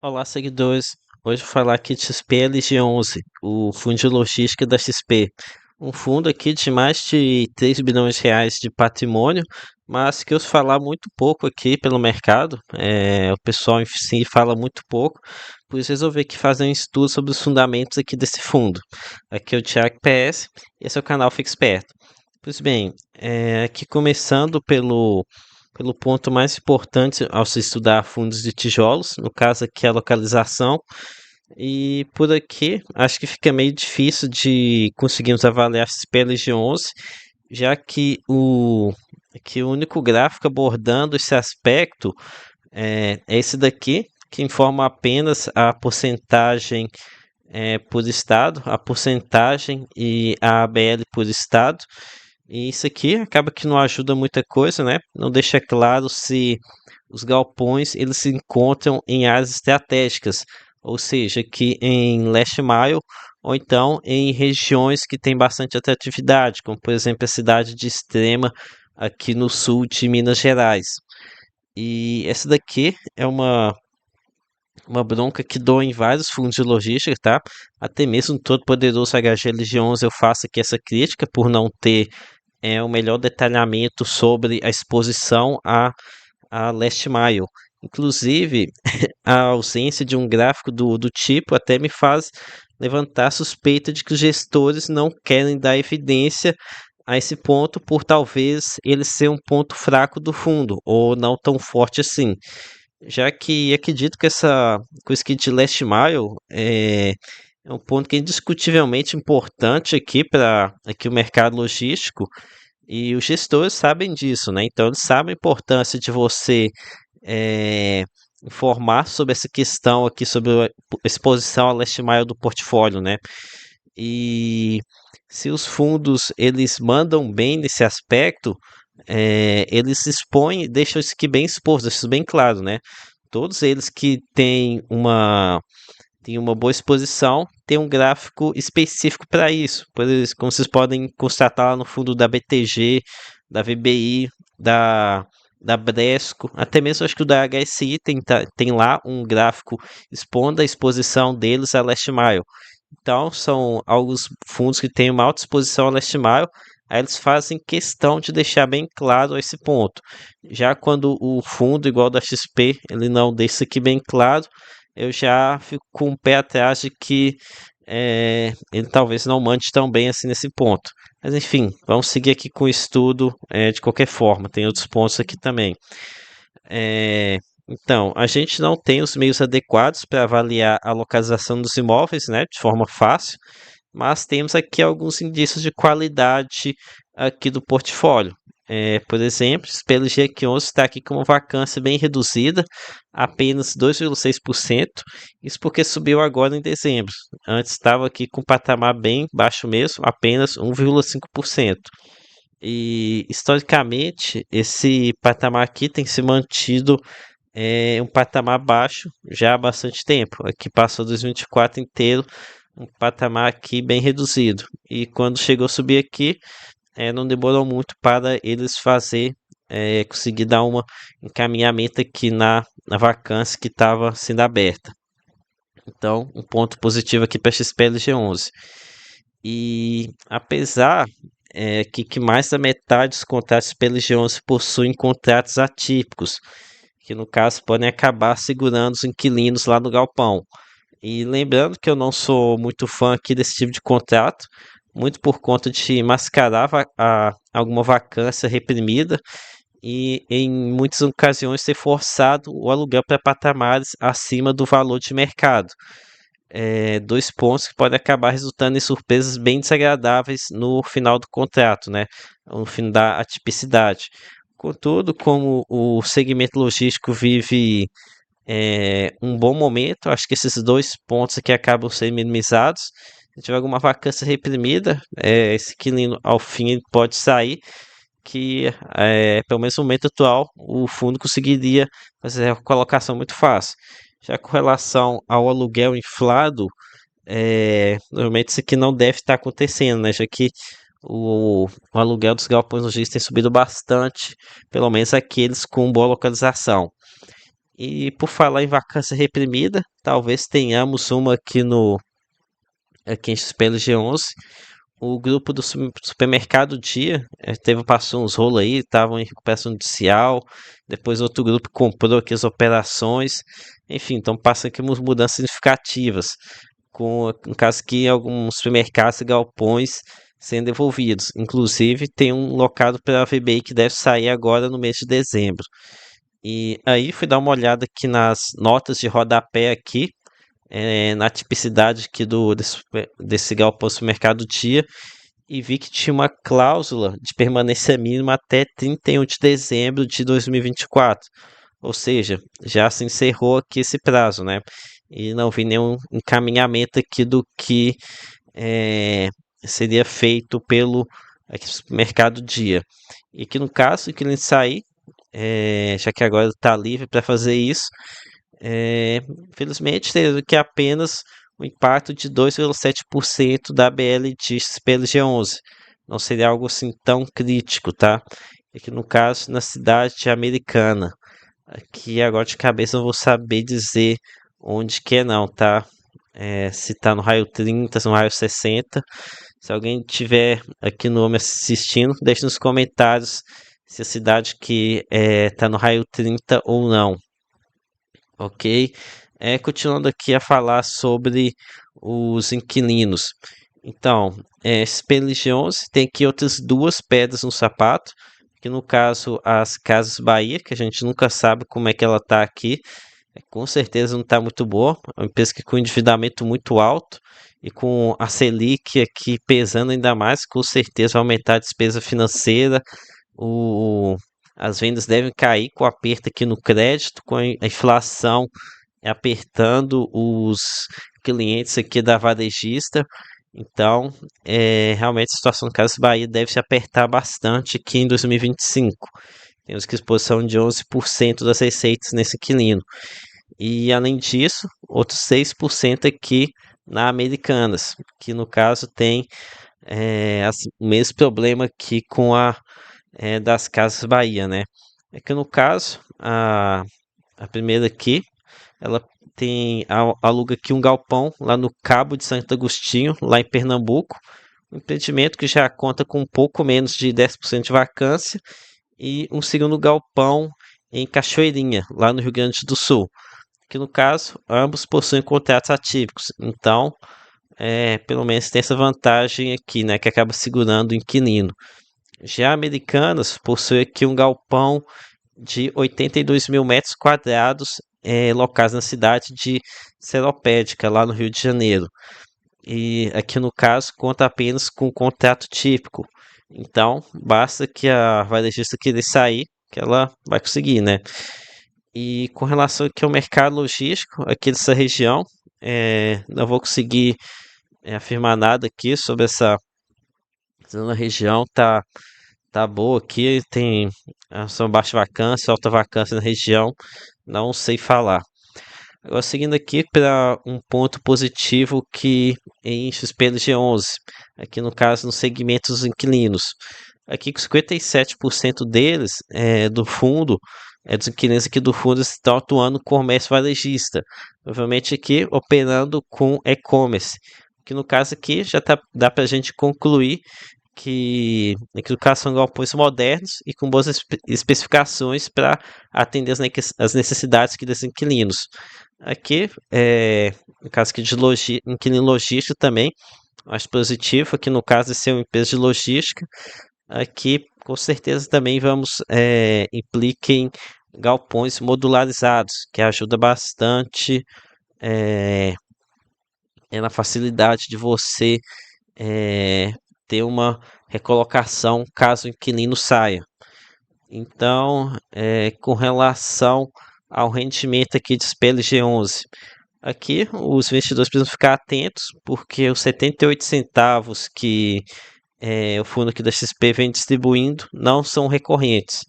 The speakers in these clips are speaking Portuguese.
Olá, seguidores. Hoje vou falar aqui de XPLG11, o fundo de logística da XP. Um fundo aqui de mais de 3 bilhões de reais de patrimônio, mas que eu ouço falar muito pouco aqui pelo mercado. O pessoal em si fala muito pouco, por isso resolvi aqui fazer um estudo sobre os fundamentos aqui desse fundo. Aqui é o Thiago PS, esse é o canal Fique Esperto. Pois bem, aqui começando pelo ponto mais importante ao se estudar fundos de tijolos, no caso aqui a localização, e por aqui acho que fica meio difícil de conseguirmos avaliar esses PLG11, já que o único gráfico abordando esse aspecto é esse daqui, que informa apenas a porcentagem por estado, a porcentagem e a ABL por estado. E isso aqui acaba que não ajuda muita coisa, né? Não deixa claro se os galpões eles se encontram em áreas estratégicas, ou seja, aqui em Last Mile, ou então em regiões que têm bastante atratividade, como por exemplo a cidade de Extrema, aqui no sul de Minas Gerais. E essa daqui é uma bronca que dou em vários fundos de logística, tá? Até mesmo no todo poderoso HGLG11 eu faço aqui essa crítica por não ter o melhor detalhamento sobre a exposição a Last Mile. Inclusive, a ausência de um gráfico do tipo até me faz levantar a suspeita de que os gestores não querem dar evidência a esse ponto por talvez ele ser um ponto fraco do fundo ou não tão forte assim. Já que acredito que essa coisa aqui de Last Mile é um ponto que é indiscutivelmente importante aqui para aqui o mercado logístico e os gestores sabem disso, né? Então eles sabem a importância de você eh, informar sobre essa questão aqui, sobre a exposição ao last mile do portfólio, né? E se os fundos eles mandam bem nesse aspecto, eles se expõem, deixam isso aqui bem exposto, deixam isso bem claro, né? Todos eles que têm uma boa exposição, tem um gráfico específico para isso. Como vocês podem constatar lá no fundo da BTG, da VBI, da, da Bresco, até mesmo acho que o da HSI tem lá um gráfico expondo a exposição deles a Last Mile. Então, são alguns fundos que têm uma alta exposição a Last Mile, aí eles fazem questão de deixar bem claro esse ponto. Já quando o fundo, igual o da XP, ele não deixa isso aqui bem claro, eu já fico com o pé atrás de que ele talvez não mande tão bem assim nesse ponto. Mas enfim, vamos seguir aqui com o estudo de qualquer forma, tem outros pontos aqui também. É, então, a gente não tem os meios adequados para avaliar a localização dos imóveis, né, de forma fácil, mas temos aqui alguns indícios de qualidade aqui do portfólio. Por exemplo, pelo G11 está aqui com uma vacância bem reduzida, apenas 2,6%. Isso porque subiu agora em dezembro. Antes estava aqui com um patamar bem baixo mesmo, apenas 1,5%. E historicamente, esse patamar aqui tem se mantido um patamar baixo já há bastante tempo. Aqui passou 2024 inteiro, um patamar aqui bem reduzido. E quando chegou a subir aqui, não demorou muito para eles conseguir dar um encaminhamento aqui na vacância que estava sendo aberta. Então, um ponto positivo aqui para a XPLG11. E apesar que mais da metade dos contratos PLG11 possuem contratos atípicos, que no caso podem acabar segurando os inquilinos lá no galpão. E lembrando que eu não sou muito fã aqui desse tipo de contrato, muito por conta de mascarar alguma vacância reprimida e em muitas ocasiões ter forçado o aluguel para patamares acima do valor de mercado. Dois pontos que podem acabar resultando em surpresas bem desagradáveis no final do contrato, né? No fim da atipicidade. Contudo, como o segmento logístico vive um bom momento, acho que esses dois pontos aqui acabam sendo minimizados. Se tiver alguma vacância reprimida, esse inquilino ao fim ele pode sair, que pelo menos no momento atual o fundo conseguiria fazer a colocação muito fácil. Já com relação ao aluguel inflado, normalmente isso aqui não deve estar acontecendo, né? Já que o aluguel dos galpões logísticos tem subido bastante, pelo menos aqueles com boa localização. E por falar em vacância reprimida, talvez tenhamos uma aqui em XPLG11. O grupo do Supermercado Dia passou uns rolos aí, estavam em recuperação judicial. Depois outro grupo comprou aqui as operações. Enfim, então passam aqui umas mudanças significativas. No caso aqui, alguns supermercados e galpões sendo devolvidos. Inclusive, tem um locado para a VBI que deve sair agora no mês de dezembro. E aí fui dar uma olhada aqui nas notas de rodapé aqui, na tipicidade aqui desse galpão supermercado Dia, e vi que tinha uma cláusula de permanência mínima até 31 de dezembro de 2024. Ou seja, já se encerrou aqui esse prazo, né? E não vi nenhum encaminhamento aqui do que eh, seria feito pelo aqui, Mercado Dia. E que no caso, que ele sair, já que agora está livre para fazer isso, infelizmente teria que apenas um impacto de 2,7% da BL de PLG11. Não seria algo assim tão crítico, tá? Aqui no caso, na cidade americana. Aqui agora de cabeça eu vou saber dizer onde que é não, tá? Se tá no raio 30, se no raio 60. Se alguém tiver aqui no me assistindo, deixe nos comentários se a cidade que tá no raio 30 ou não. Ok? Continuando aqui a falar sobre os inquilinos. Então, SPLG11 tem aqui outras duas pedras no sapato, que no caso as Casas Bahia, que a gente nunca sabe como é que ela está aqui, com certeza não está muito boa, é uma empresa que com endividamento muito alto e com a Selic aqui pesando ainda mais, com certeza vai aumentar a despesa financeira, o, as vendas devem cair com o aperto aqui no crédito, com a inflação apertando os clientes aqui da varejista. Então, realmente a situação do Casas Bahia deve se apertar bastante aqui em 2025. Temos que exposição de 11% das receitas nesse inquilino. E, além disso, outros 6% aqui na Americanas, que no caso tem o mesmo problema aqui com das Casas Bahia, né? É que no caso, a primeira aqui, ela aluga aqui um galpão lá no Cabo de Santo Agostinho, lá em Pernambuco. Um empreendimento que já conta com um pouco menos de 10% de vacância. E um segundo galpão em Cachoeirinha, lá no Rio Grande do Sul. Que no caso, ambos possuem contratos atípicos. Então, pelo menos tem essa vantagem aqui, né? Que acaba segurando o inquilino. Já Americanas possui aqui um galpão de 82 mil metros quadrados locais na cidade de Seropédica, lá no Rio de Janeiro. E aqui no caso conta apenas com um contrato típico. Então basta que a varejista querer sair, que ela vai conseguir, né? E com relação aqui ao mercado logístico aqui dessa região, não vou conseguir afirmar nada aqui sobre essa região. Tá boa aqui, tem são baixa vacância, alta vacância na região, não sei falar. Agora seguindo aqui para um ponto positivo que em XPLG11, aqui no caso nos segmentos dos inquilinos. Aqui com 57% deles do fundo, dos inquilinos aqui do fundo estão atuando no comércio varejista, provavelmente aqui operando com e-commerce. Que no caso aqui já dá para a gente concluir que no caso são galpões modernos e com boas especificações para atender as necessidades aqui dos inquilinos. Aqui, no caso aqui de inquilino logístico também, acho positivo, aqui no caso de ser uma empresa de logística, aqui com certeza também impliquem galpões modularizados, que ajuda bastante na facilidade de você ter uma recolocação caso o inquilino saia. Então, com relação ao rendimento aqui de SPLG11, aqui os investidores precisam ficar atentos, porque os 78 centavos que o fundo aqui da XP vem distribuindo não são recorrentes.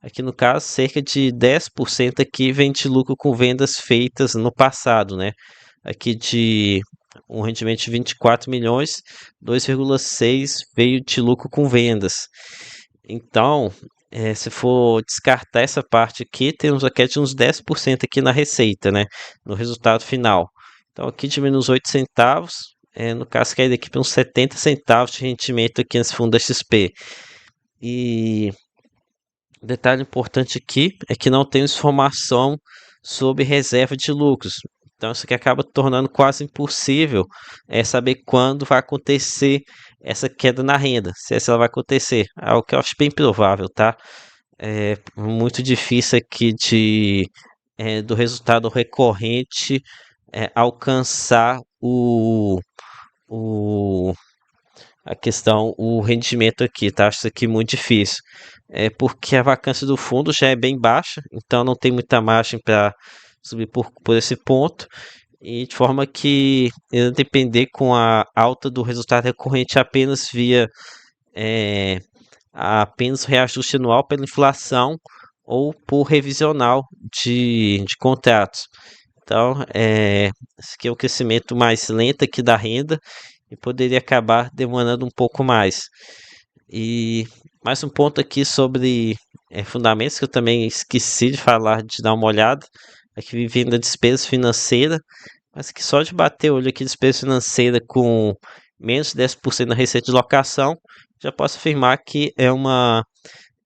Aqui no caso, cerca de 10% aqui vem de lucro com vendas feitas no passado, né? Aqui de um rendimento de 24 milhões, 2,6 veio de lucro com vendas. Então, Se for descartar essa parte aqui, temos uma queda de uns 10% aqui na receita, né? No resultado final. Então aqui diminui uns 8 centavos, no caso cai daqui para uns 70 centavos de rendimento aqui nesse fundo da XP. E detalhe importante aqui é que não temos informação sobre reserva de lucros. Então isso aqui acaba tornando quase impossível saber quando vai acontecer essa queda na renda, se essa ela vai acontecer. Algo que eu acho bem provável, tá? É muito difícil aqui do resultado recorrente alcançar o, o rendimento aqui, tá? Acho isso aqui muito difícil. É porque a vacância do fundo já é bem baixa, então não tem muita margem para subir por esse ponto. E de forma que ele depender com a alta do resultado recorrente apenas via é, apenas reajuste anual pela inflação ou por revisional de contratos. Então, esse aqui é o crescimento mais lento aqui da renda e poderia acabar demorando um pouco mais. E mais um ponto aqui sobre fundamentos que eu também esqueci de falar, de dar uma olhada. Aqui vivendo a despesa financeira, mas que só de bater o olho aqui despesa financeira com menos de 10% da receita de locação, já posso afirmar que é uma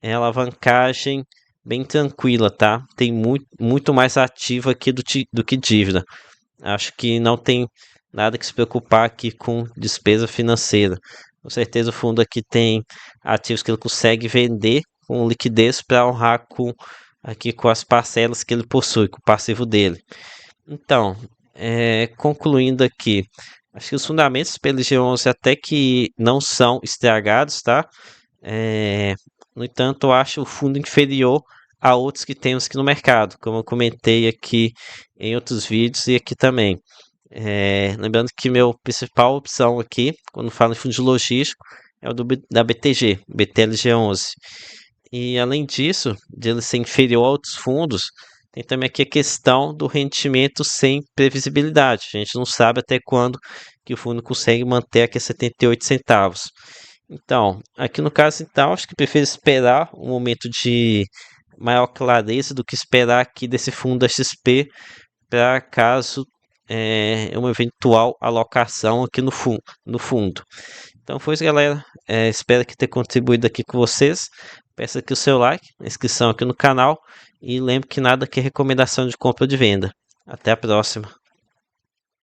alavancagem bem tranquila, tá? Tem muito mais ativo aqui do que dívida. Acho que não tem nada que se preocupar aqui com despesa financeira. Com certeza o fundo aqui tem ativos que ele consegue vender com liquidez para honrar aqui com as parcelas que ele possui, com o passivo dele. Então, concluindo aqui, acho que os fundamentos pelo G11 até que não são estragados, tá? É, no entanto, eu acho o fundo inferior a outros que temos aqui no mercado, como eu comentei aqui em outros vídeos e aqui também. Lembrando que meu principal opção aqui, quando falo em fundo logístico, é o da BTG, BTLG11. E além disso, de ele ser inferior a outros fundos, tem também aqui a questão do rendimento sem previsibilidade. A gente não sabe até quando que o fundo consegue manter aqui 78 centavos. Então, aqui no caso, então, acho que prefiro esperar um momento de maior clareza do que esperar aqui desse fundo da XP para caso uma eventual alocação aqui no fundo. Então foi isso, galera. Espero que tenha contribuído aqui com vocês. Peço aqui o seu like, inscrição aqui no canal e lembre que nada aqui é recomendação de compra ou de venda. Até a próxima.